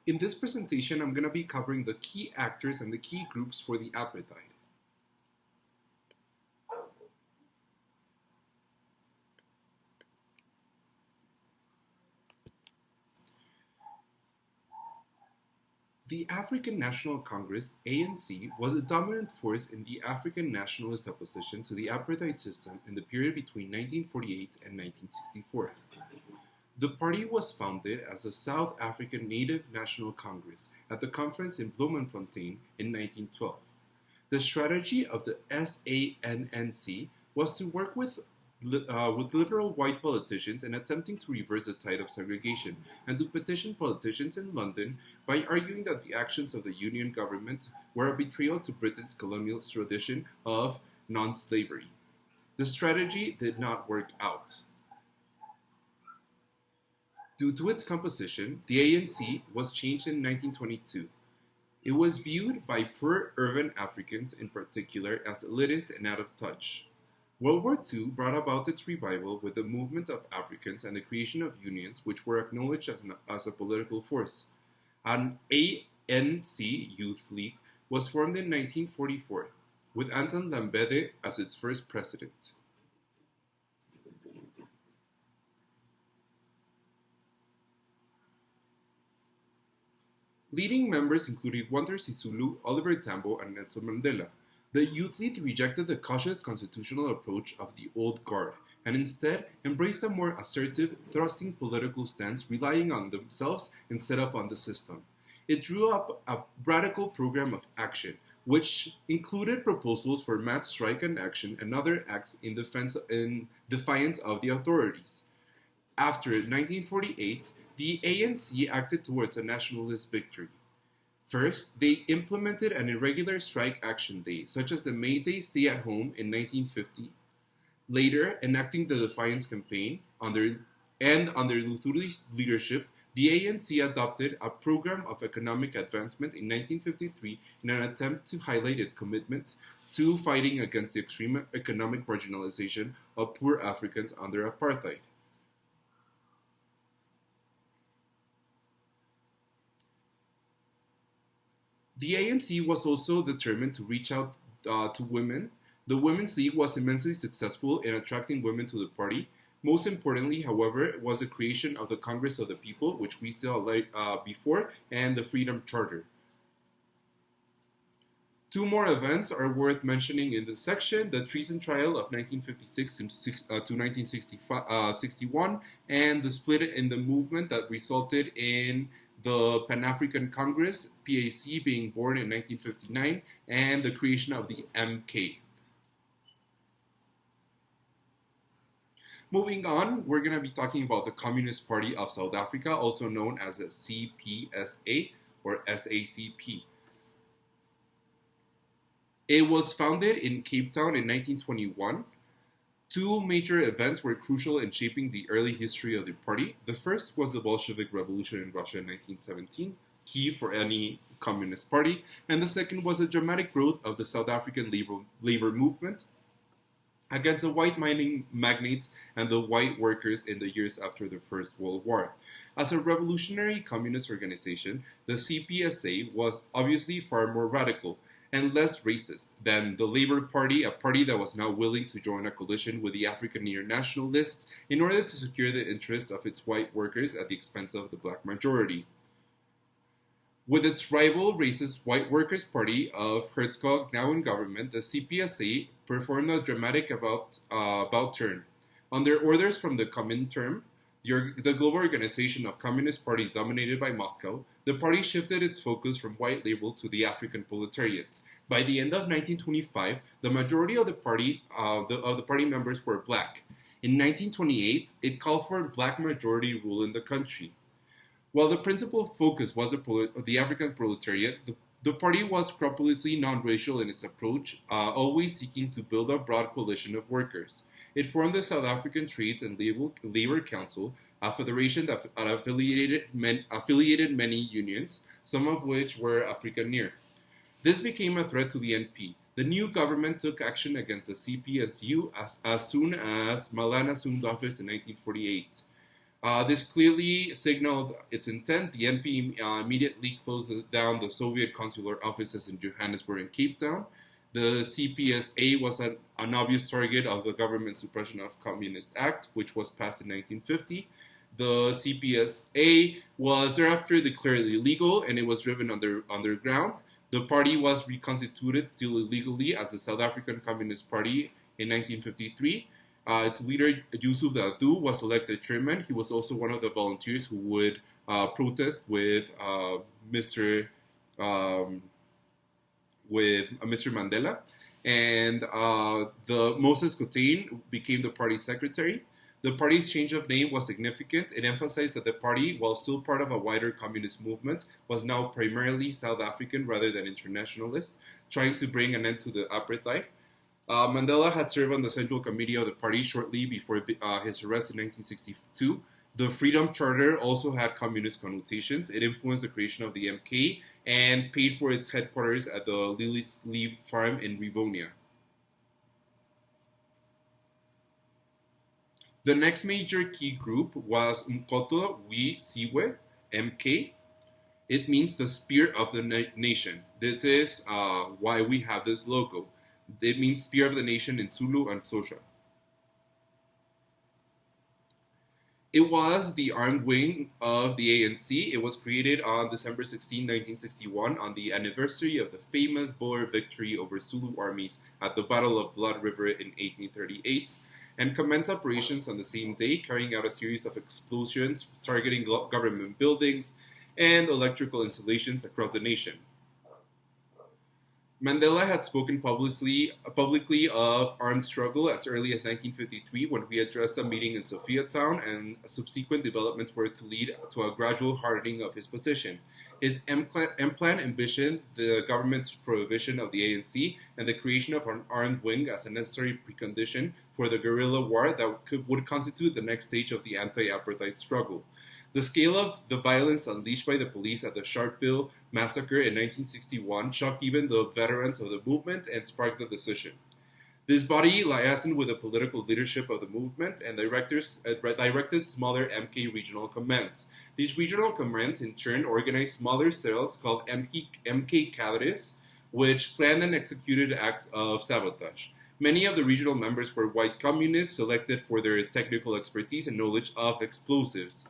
In this presentation, I'm going to be covering the key actors and the key groups for the Apartheid. The African National Congress, ANC, was a dominant force in the African nationalist opposition to the apartheid system in the period between 1948 and 1964. The party was founded as the South African Native National Congress at the conference in Bloemfontein in 1912. The strategy of the SANNC was to work with liberal white politicians in attempting to reverse the tide of segregation, and to petition politicians in London by arguing that the actions of the Union government were a betrayal to Britain's colonial tradition of non-slavery. The strategy did not work out. Due to its composition, the ANC was changed in 1922. It was viewed by poor urban Africans in particular as elitist and out of touch. World War II brought about its revival with the movement of Africans and the creation of unions which were acknowledged as a political force. An ANC Youth League was formed in 1944, with Anton Lambede as its first president. Leading members included Walter Sisulu, Oliver Tambo, and Nelson Mandela. The Youth League rejected the cautious constitutional approach of the old guard and instead embraced a more assertive, thrusting political stance relying on themselves instead of on the system. It drew up a radical program of action, which included proposals for mass strike and action and other acts in defiance of the authorities. After 1948, the ANC acted towards a nationalist victory. First, they implemented an irregular strike action day, such as the May Day Stay at Home in 1950. Later, enacting the Defiance Campaign, under Loosli's leadership, the ANC adopted a program of economic advancement in 1953 in an attempt to highlight its commitment to fighting against the extreme economic marginalization of poor Africans under apartheid. The ANC was also determined to reach out to women. The Women's League was immensely successful in attracting women to the party. Most importantly, however, was the creation of the Congress of the People, which we saw before, and the Freedom Charter. Two more events are worth mentioning in this section: the treason trial of 1956 to 1961, and the split in the movement that resulted in the Pan-African Congress, PAC, being born in 1959, and the creation of the MK. Moving on, we're going to be talking about the Communist Party of South Africa, also known as the CPSA or SACP. It was founded in Cape Town in 1921. Two major events were crucial in shaping the early history of the party. The first was the Bolshevik Revolution in Russia in 1917, key for any communist party, and the second was the dramatic growth of the South African labor movement against the white mining magnates and the white workers in the years after the First World War. As a revolutionary communist organization, the CPSA was obviously far more radical and less racist than the Labour Party, a party that was now willing to join a coalition with the African nationalists in order to secure the interests of its white workers at the expense of the black majority. With its rival racist White Workers' Party of Hertzog now in government, the CPSA performed a dramatic about turn. Under orders from the Comintern, the global organization of communist parties dominated by Moscow, the party shifted its focus from white labor to the African proletariat. By the end of 1925, the majority of the party members were black. In 1928, it called for black majority rule in the country. While the principal focus was the African proletariat, the party was scrupulously non-racial in its approach, always seeking to build a broad coalition of workers. It formed the South African Trades and Labor Council, a federation that affiliated many unions, some of which were Afrikaner. This became a threat to the NP. The new government took action against the CPSU as soon as Malana assumed office in 1948. This clearly signaled its intent. The NP immediately closed down the Soviet consular offices in Johannesburg and Cape Town. The CPSA was an obvious target of the Government Suppression of Communist Act, which was passed in 1950. The CPSA was thereafter declared illegal and it was driven underground. The party was reconstituted still illegally as the South African Communist Party in 1953. Its leader, Yusuf Dadoo, was elected chairman. He was also one of the volunteers who would protest Mr. Um, Mr. Mandela. And the Moses Cotain became the party secretary. The party's change of name was significant. It emphasized that the party, while still part of a wider communist movement, was now primarily South African rather than internationalist, trying to bring an end to the apartheid. Mandela had served on the Central Committee of the party shortly before his arrest in 1962. The Freedom Charter also had communist connotations. It influenced the creation of the MK and paid for its headquarters at the Loosli farm in Rivonia. The next major key group was Mkoto Wi Siwe, MK. It means the spear of the nation. This is why we have this logo. It means spear of the nation in Zulu and Xhosa. It was the armed wing of the ANC. It was created on December 16, 1961, on the anniversary of the famous Boer victory over Zulu armies at the Battle of Blood River in 1838, and commenced operations on the same day, carrying out a series of explosions targeting government buildings and electrical installations across the nation. Mandela had spoken publicly of armed struggle as early as 1953 when he addressed a meeting in Sophiatown, and subsequent developments were to lead to a gradual hardening of his position. His M-Plan envisioned the government's prohibition of the ANC and the creation of an armed wing as a necessary precondition for the guerrilla war that would constitute the next stage of the anti-apartheid struggle. The scale of the violence unleashed by the police at the Sharpeville massacre in 1961 shocked even the veterans of the movement and sparked the decision. This body liaisoned with the political leadership of the movement and directed smaller MK regional commands. These regional commands in turn organized smaller cells called MK cadres, which planned and executed acts of sabotage. Many of the regional members were white communists selected for their technical expertise and knowledge of explosives.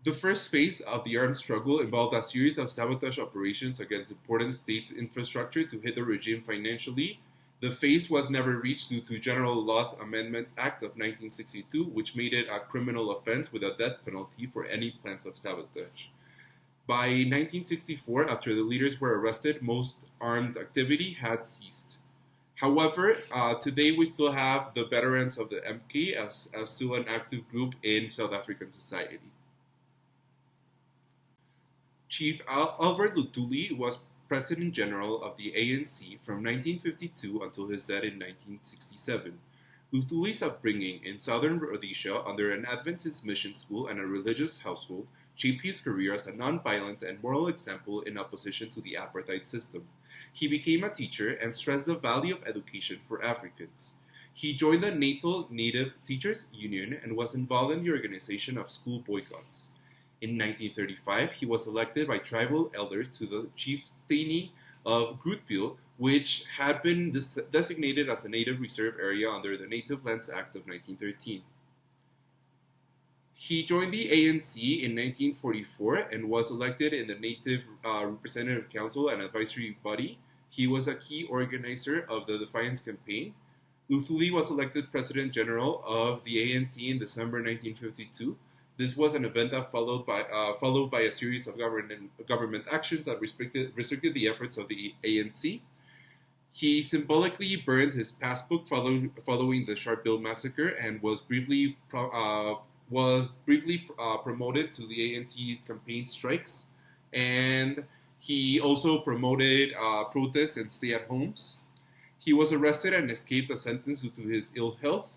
The first phase of the armed struggle involved a series of sabotage operations against important state infrastructure to hit the regime financially. The phase was never reached due to General Laws Amendment Act of 1962, which made it a criminal offense with a death penalty for any plans of sabotage. By 1964, after the leaders were arrested, most armed activity had ceased. However, today we still have the veterans of the MK as still an active group in South African society. Chief Albert Luthuli was President General of the ANC from 1952 until his death in 1967. Luthuli's upbringing in southern Rhodesia under an Adventist mission school and a religious household shaped his career as a non-violent and moral example in opposition to the apartheid system. He became a teacher and stressed the value of education for Africans. He joined the Native Teachers Union and was involved in the organization of school boycotts. In 1935, he was elected by tribal elders to the chieftaincy of Grootpeel, which had been designated as a native reserve area under the Native Lands Act of 1913. He joined the ANC in 1944 and was elected in the Native Representative Council and Advisory Body. He was a key organizer of the Defiance Campaign. Loosli was elected President General of the ANC in December 1952. This was an event that followed by a series of government actions that restricted the efforts of the ANC. He symbolically burned his passbook following the Sharpeville massacre and was briefly promoted to the ANC campaign strikes. And he also promoted protests and stay-at-homes. He was arrested and escaped a sentence due to his ill health,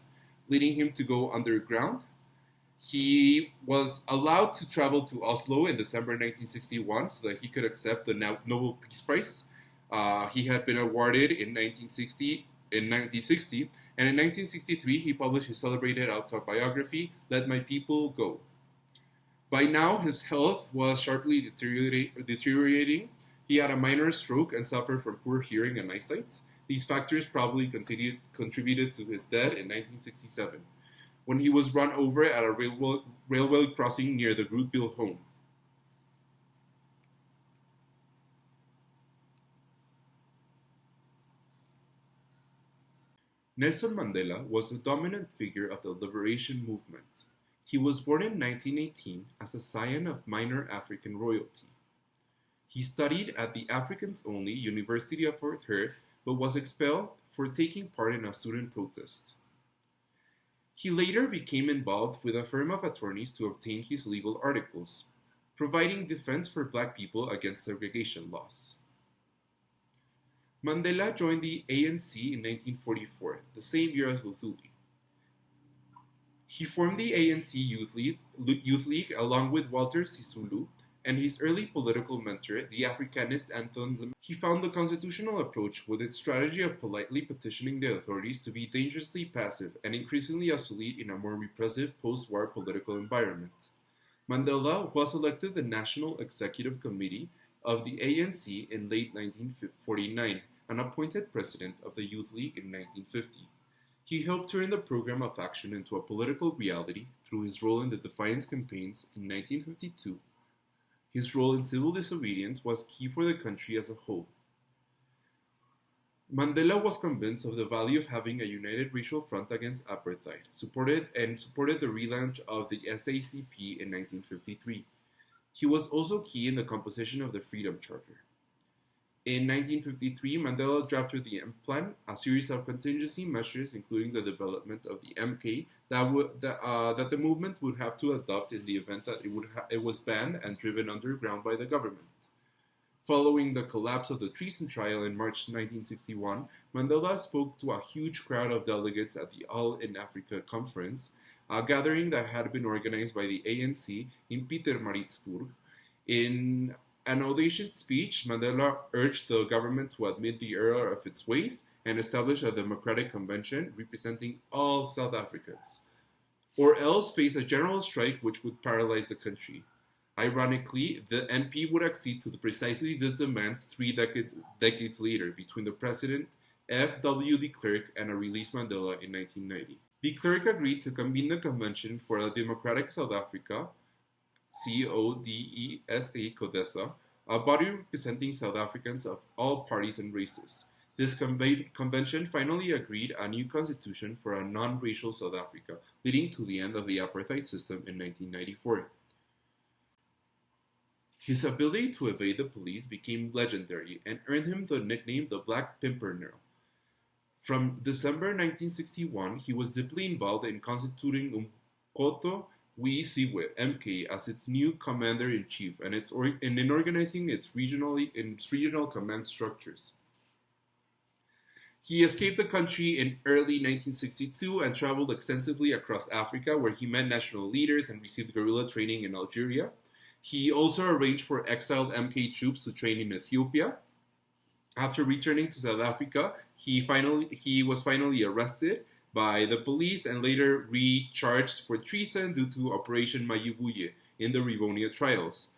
leading him to go underground. He was allowed to travel to Oslo in December 1961 so that he could accept the Nobel Peace Prize. He had been awarded in 1960, and in 1963 he published his celebrated autobiography, Let My People Go. By now, his health was sharply deteriorating. He had a minor stroke and suffered from poor hearing and eyesight. These factors probably contributed to his death in 1967, when he was run over at a railway crossing near the Grootville home. Nelson Mandela was the dominant figure of the liberation movement. He was born in 1918 as a scion of minor African royalty. He studied at the Africans-only University of Fort Hare, but was expelled for taking part in a student protest. He later became involved with a firm of attorneys to obtain his legal articles, providing defense for black people against segregation laws. Mandela joined the ANC in 1944, the same year as Loosli. He formed the ANC Youth League along with Walter Sisulu and his early political mentor, the Africanist Anton Lim. He found the constitutional approach with its strategy of politely petitioning the authorities to be dangerously passive and increasingly obsolete in a more repressive post-war political environment. Mandela was elected the National Executive Committee of the ANC in late 1949 and appointed president of the Youth League in 1950. He helped turn the program of action into a political reality through his role in the defiance campaigns in 1952. His role in civil disobedience was key for the country as a whole. Mandela was convinced of the value of having a united racial front against apartheid, supported the relaunch of the SACP in 1953. He was also key in the composition of the Freedom Charter. In 1953, Mandela drafted the M Plan, a series of contingency measures including the development of the MK that the movement would have to adopt in the event that it was banned and driven underground by the government. Following the collapse of the treason trial in March 1961, Mandela spoke to a huge crowd of delegates at the All in Africa conference, a gathering that had been organized by the ANC in Pietermaritzburg. In an audacious speech, Mandela urged the government to admit the error of its ways and establish a democratic convention representing all South Africans, or else face a general strike which would paralyze the country. Ironically, the NP would accede to precisely these demands 3 decades later, between the president, F. W. de Klerk, and a released Mandela in 1990. De Klerk agreed to convene the Convention for a Democratic South Africa, CODESA, a body representing South Africans of all parties and races. This convention finally agreed a new constitution for a non-racial South Africa, leading to the end of the apartheid system in 1994. His ability to evade the police became legendary and earned him the nickname the Black Pimpernel. From December 1961, he was deeply involved in constituting Umkhonto we Sizwe (MK) as its new commander-in-chief and in organizing its regional command structures. He escaped the country in early 1962 and traveled extensively across Africa, where he met national leaders and received guerrilla training in Algeria. He also arranged for exiled MK troops to train in Ethiopia. After returning to South Africa, he was finally arrested by the police and later recharged for treason due to Operation Mayibuye in the Rivonia trials.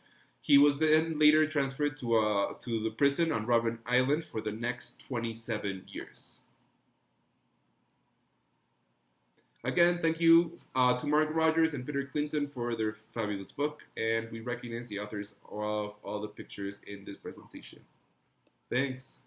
He was then later transferred to the prison on Robben Island for the next 27 years. Again, thank you to Mark Rogers and Peter Clinton for their fabulous book, and we recognize the authors of all the pictures in this presentation. Thanks.